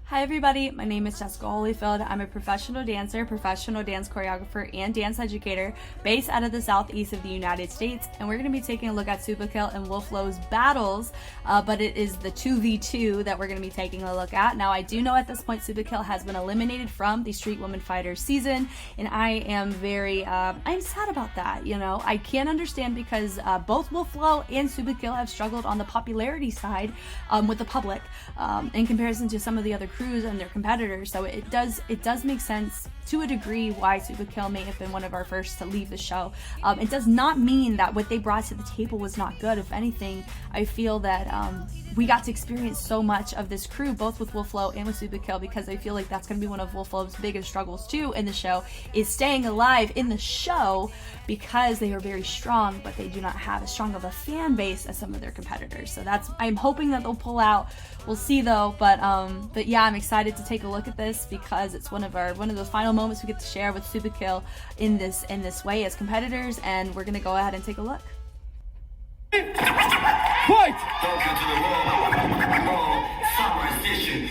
Hi everybody, my name is Jessica Holyfield. I'm a professional dancer, professional dance choreographer, and dance educator based out of the southeast of the United States, and we're going to be taking a look at Superkill and Wolflo's battles, but it is the 2v2 that we're going to be taking a look at. Now I do know at this point Superkill has been eliminated from the Street Woman Fighters season, and I am very, I'm sad about that, you know. I can't understand because both Wolflo and Superkill have struggled on the popularity side with the public in comparison to some of the other crews and their competitors, so it does make sense to a degree why Superkill may have been one of our first to leave the show. It does not mean that what they brought to the table was not good. If anything, I feel that we got to experience so much of this crew, both with Wolflo and with Superkill, because I feel like that's going to be one of Wolflo's biggest struggles too in the show, is staying alive in the show, because they are very strong, but they do not have as strong of a fan base as some of their competitors. So I'm hoping that they'll pull out. We'll see though, but yeah, I'm excited to take a look at this because it's one of those final moments we get to share with Superkill in this way as competitors, and we're gonna go ahead and take a look. Fight! Welcome to the Raw Summer Edition.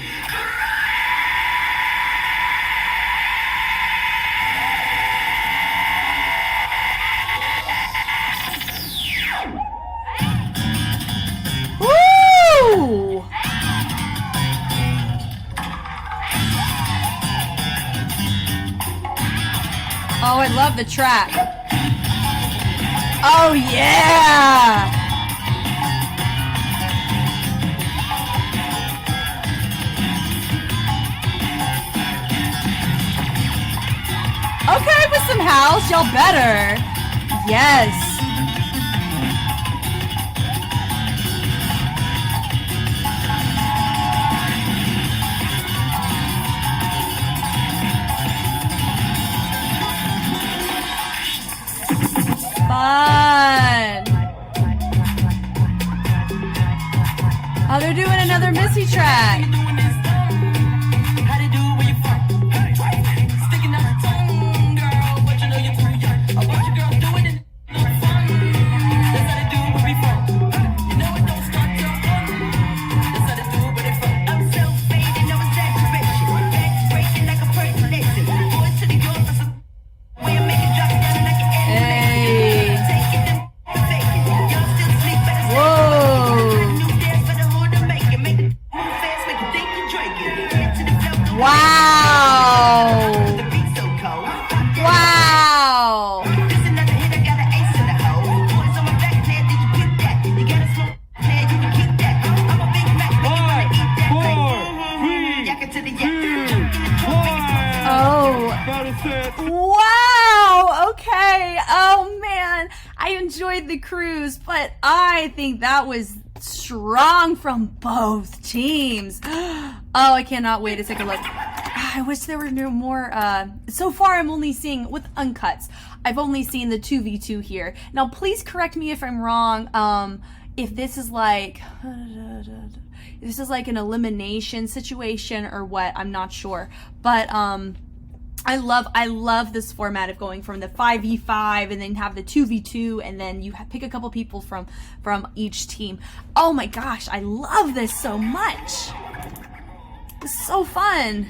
Woo! Oh, I love the track. Oh yeah! Okay, with some house, y'all better. Yes. Fun. Oh, they're doing another Missy track. Wow! Wow! Wow! Okay. Oh man, I enjoyed the cruise, but I think that was strong from both teams. Oh, I cannot wait to take a look. I wish there were no more. So far, I'm only seeing with uncuts. I've only seen the 2v2 here. Now, please correct me if I'm wrong. If this is like an elimination situation or what, I'm not sure. But I love this format of going from the 5v5 and then have the 2v2 and then you pick a couple people from each team. Oh my gosh, I love this so much. It's so fun.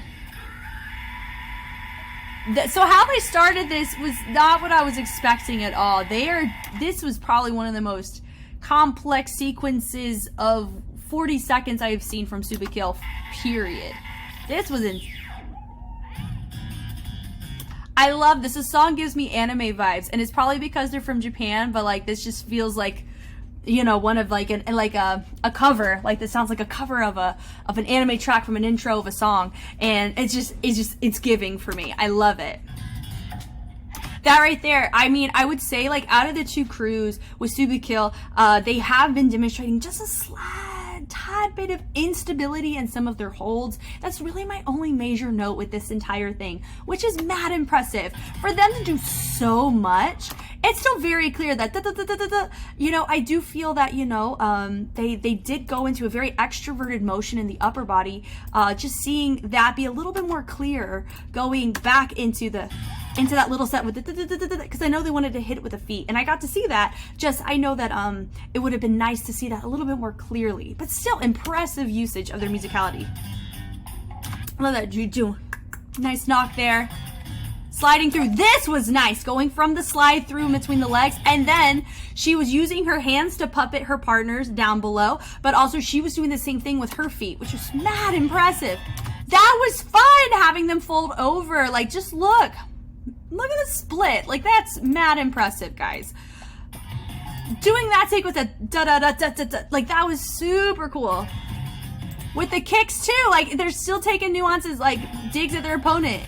So how they started this was not what I was expecting at all. This was probably one of the most complex sequences of 40 seconds I have seen from Superkill, period. This was I love this. This song gives me anime vibes, and it's probably because they're from Japan, but like this just feels like, you know, one of like a cover. Like this sounds like a cover of an anime track from an intro of a song, and it's giving for me. I love it. That right there, I mean, I would say like out of the two crews with Superkill, they have been demonstrating just a tad bit of instability in some of their holds. That's really my only major note with this entire thing, which is mad impressive. For them to do so much, it's still very clear that, you know, I do feel that, you know, they did go into a very extroverted motion in the upper body, just seeing that be a little bit more clear going back into that little set with the, because I know they wanted to hit it with the feet, and I got to see that. Just, I know that it would have been nice to see that a little bit more clearly, but still impressive usage of their musicality. Love that juju. Nice knock there. Sliding through. This was nice. Going from the slide through between the legs. And then she was using her hands to puppet her partners down below. But also she was doing the same thing with her feet, which was mad impressive. That was fun, having them fold over. Like, just look. Look at the split. Like, that's mad impressive, guys. Doing that take with a da-da-da-da-da-da. Like, that was super cool. With the kicks, too. Like, they're still taking nuances, like, digs at their opponent.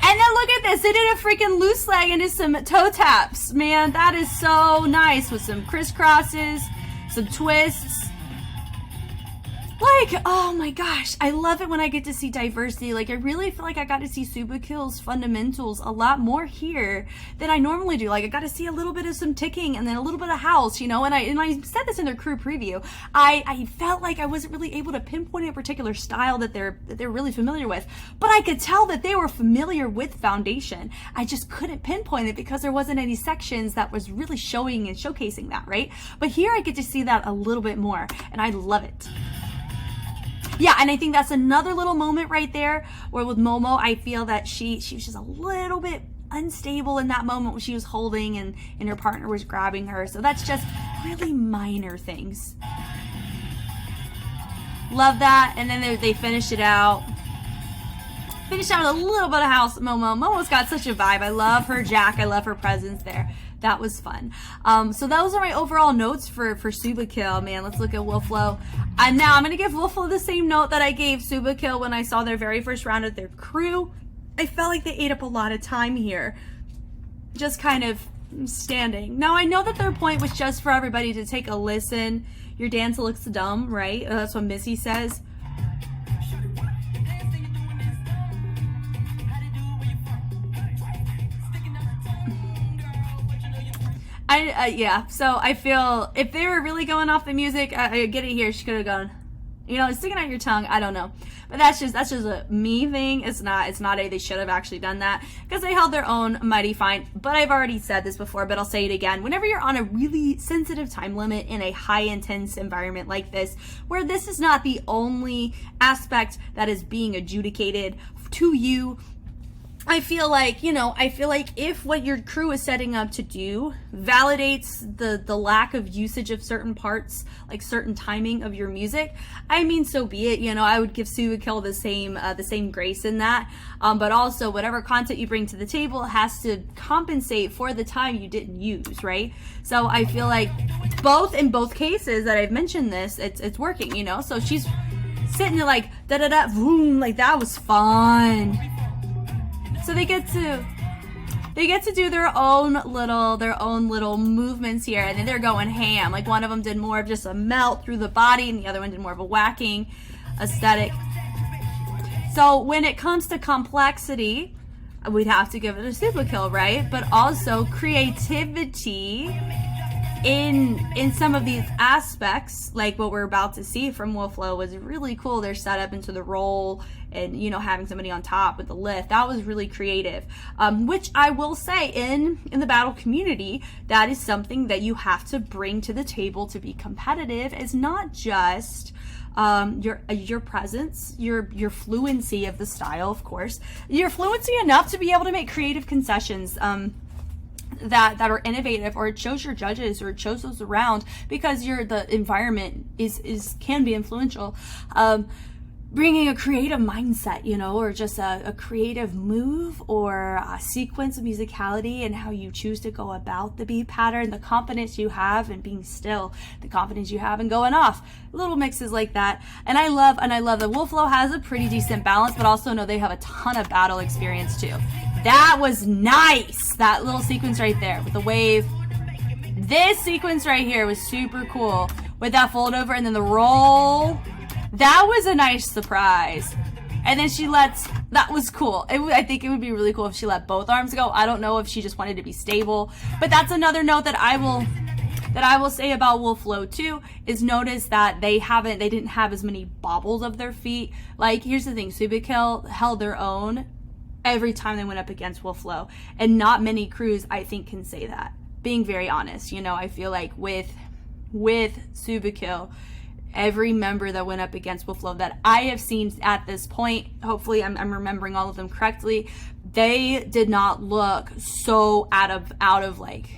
And then look at this. They did a freaking loose leg into some toe taps. Man, that is so nice. With some crisscrosses, some twists. Like, oh my gosh, I love it when I get to see diversity. Like, I really feel like I got to see Superkill's fundamentals a lot more here than I normally do. Like, I got to see a little bit of some ticking and then a little bit of house, you know, and I said this in their crew preview. I felt like I wasn't really able to pinpoint a particular style that they're really familiar with, but I could tell that they were familiar with foundation. I just couldn't pinpoint it because there wasn't any sections that was really showing and showcasing that, right? But here I get to see that a little bit more, and I love it. Yeah, and I think that's another little moment right there where with Momo, I feel that she was just a little bit unstable in that moment when she was holding and her partner was grabbing her. So that's just really minor things. Love that. And then they finished it out. Finished out with a little bit of house. Momo's got such a vibe. I love her jack. I love her presence there. That was fun. So those are my overall notes for Superkill. Man, let's look at Wolflo. And now I'm going to give Wolflo the same note that I gave Superkill when I saw their very first round of their crew. I felt like they ate up a lot of time here. Just kind of standing. Now, I know that their point was just for everybody to take a listen. Your dance looks dumb, right? That's what Missy says. Yeah, so I feel if they were really going off the music, I get it here. She could have gone, you know, sticking out your tongue. I don't know, but that's just a me thing. It's not they should have actually done that because they held their own mighty fine. But I've already said this before, but I'll say it again. Whenever you're on a really sensitive time limit in a high intense environment like this, where this is not the only aspect that is being adjudicated to you, I feel like if what your crew is setting up to do validates the lack of usage of certain parts, like certain timing of your music, I mean, so be it. You know, I would give Superkill the same grace in that. But also, whatever content you bring to the table has to compensate for the time you didn't use, right? So I feel like in both cases that I've mentioned this, it's working. You know, so she's sitting there like da da da boom, like that was fun. So they get to do their own little movements here, and then they're going ham. Like one of them did more of just a melt through the body, and the other one did more of a whacking aesthetic. So when it comes to complexity, we'd have to give it a Superkill, right? But also creativity in some of these aspects, like what we're about to see from Wolflo, was really cool. Their setup into the roll and, you know, having somebody on top with the lift, that was really creative. Which I will say in the battle community, that is something that you have to bring to the table to be competitive. Is not just your presence, your fluency of the style, of course, your fluency enough to be able to make creative concessions that are innovative, or it shows your judges or it shows those around, because the environment can be influential. Bringing a creative mindset, you know, or just a creative move or a sequence of musicality and how you choose to go about the beat pattern, the confidence you have in being still, the confidence you have in going off, little mixes like that. And I love that Wolflo has a pretty decent balance, but also know they have a ton of battle experience too. That was nice. That little sequence right there with the wave. This sequence right here was super cool with that fold over and then the roll. That was a nice surprise. And then that was cool. I think it would be really cool if she let both arms go. I don't know if she just wanted to be stable, but that's another note that I will say about Wolflo too, is notice that they didn't have as many bobbles of their feet. Like, here's the thing, Superkill held their own every time they went up against Wolflo, and not many crews, I think, can say that, being very honest. You know, I feel like with Superkill, every member that went up against Wolflo that I have seen at this point, hopefully I'm remembering all of them correctly, they did not look so out of like,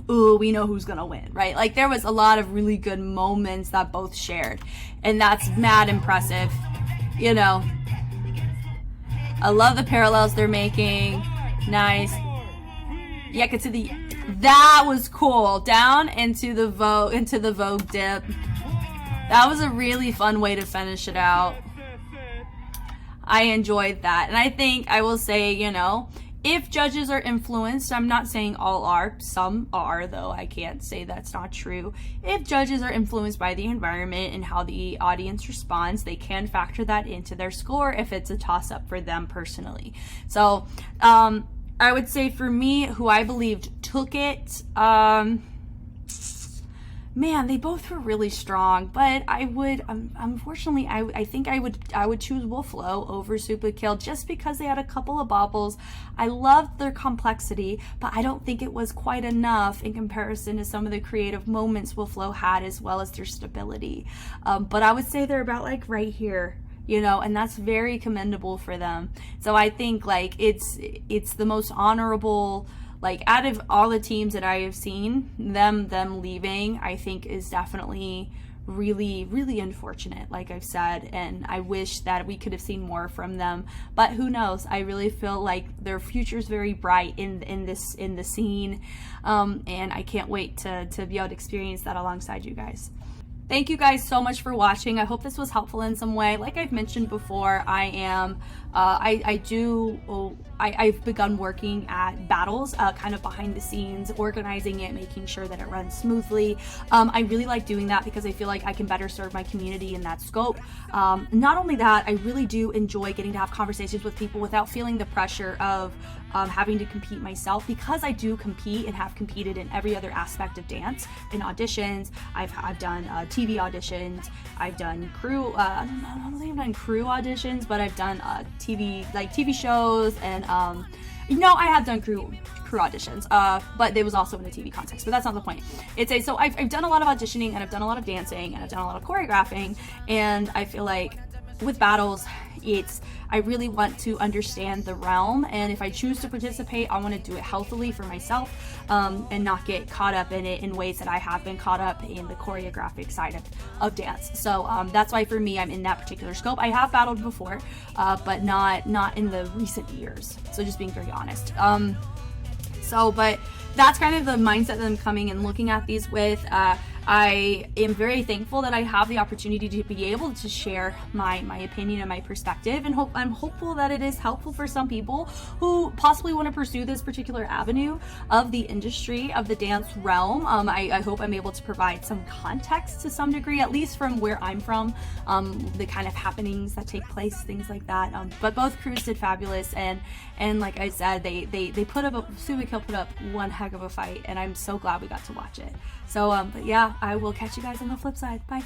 ooh, we know who's gonna win, right? Like, there was a lot of really good moments that both shared, and that's mad impressive. You know, I love the parallels they're making. Nice. Yeah, get to the, that was cool. Down into the Vogue dip. That was a really fun way to finish it out. I enjoyed that. And I think I will say, you know, if judges are influenced, I'm not saying all are, some are, though I can't say that's not true. If judges are influenced by the environment and how the audience responds, they can factor that into their score if it's a toss-up for them personally. So I would say for me, who I believed took it, man, they both were really strong, but I would, unfortunately, I think I would choose Wolflo over Superkill just because they had a couple of bobbles. I loved their complexity, but I don't think it was quite enough in comparison to some of the creative moments Wolflo had, as well as their stability. But I would say they're about like right here, you know, and that's very commendable for them. So I think like it's the most honorable. Like, out of all the teams that I have seen, them leaving, I think is definitely really, really unfortunate, like I've said, and I wish that we could have seen more from them. But who knows? I really feel like their future is very bright in the scene, and I can't wait to be able to experience that alongside you guys. Thank you guys so much for watching. I hope this was helpful in some way. Like I've mentioned before, I've begun working at battles, kind of behind the scenes, organizing it, making sure that it runs smoothly. I really like doing that because I feel like I can better serve my community in that scope. Not only that, I really do enjoy getting to have conversations with people without feeling the pressure of having to compete myself, because I do compete and have competed in every other aspect of dance. In auditions, I've done TV auditions, I've done crew, I don't think I've done crew auditions, but I've done TV shows, and no, I have done crew auditions, but it was also in a TV context, but that's not the point. So I've done a lot of auditioning, and I've done a lot of dancing, and I've done a lot of choreographing, and I feel like with battles, I really want to understand the realm, and if I choose to participate, I want to do it healthily for myself, and not get caught up in it in ways that I have been caught up in the choreographic side of dance. So that's why for me, I'm in that particular scope. I have battled before, but not in the recent years. So just being very honest. But that's kind of the mindset that I'm coming and looking at these with. I am very thankful that I have the opportunity to be able to share my opinion and my perspective, and I'm hopeful that it is helpful for some people who possibly want to pursue this particular avenue of the industry, of the dance realm. I hope I'm able to provide some context to some degree, at least from where I'm from, the kind of happenings that take place, things like that. But both crews did fabulous, and like I said, Superkill put up one heck of a fight, and I'm so glad we got to watch it. So, but yeah, I will catch you guys on the flip side. Bye.